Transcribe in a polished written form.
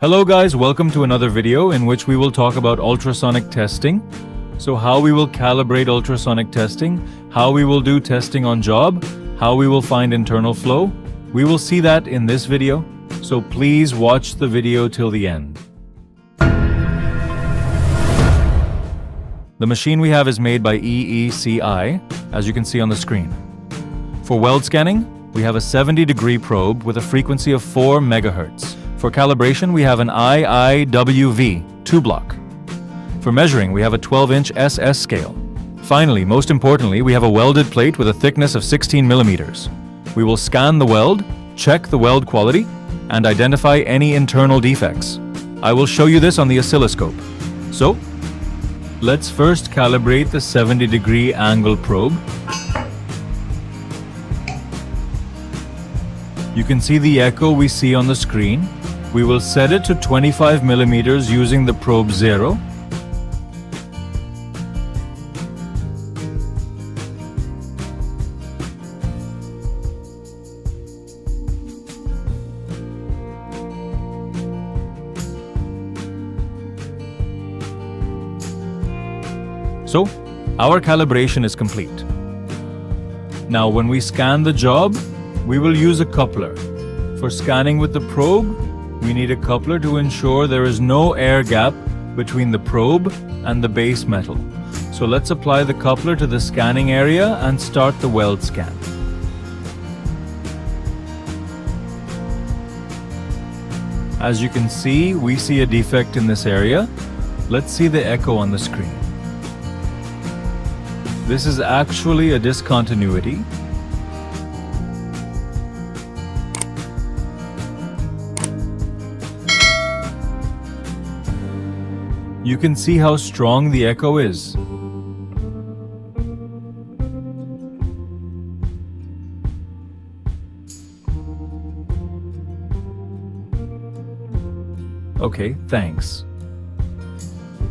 Hello guys, welcome to another video in which we will talk about ultrasonic testing. So how we will calibrate ultrasonic testing, how we will do testing on job, how we will find internal flow. We will see that in this video, so please watch the video till the end. The machine we have is made by EECI, as you can see on the screen. For weld scanning, we have a 70-degree probe with a frequency of 4 MHz. For calibration, we have an IIWV 2-block. For measuring, we have a 12-inch SS scale. Finally, most importantly, we have a welded plate with a thickness of 16 millimeters. We will scan the weld, check the weld quality, and identify any internal defects. I will show you this on the oscilloscope. So, let's first calibrate the 70-degree angle probe. You can see the echo we see on the screen. We will set it to 25 millimeters using the probe 0. So, our calibration is complete. Now, when we scan the job, we will use a coupler. For scanning with the probe, we need a coupler to ensure there is no air gap between the probe and the base metal. So let's apply the coupler to the scanning area and start the weld scan. As you can see, we see a defect in this area. Let's see the echo on the screen. This is actually a discontinuity. You can see how strong the echo is. Okay, thanks.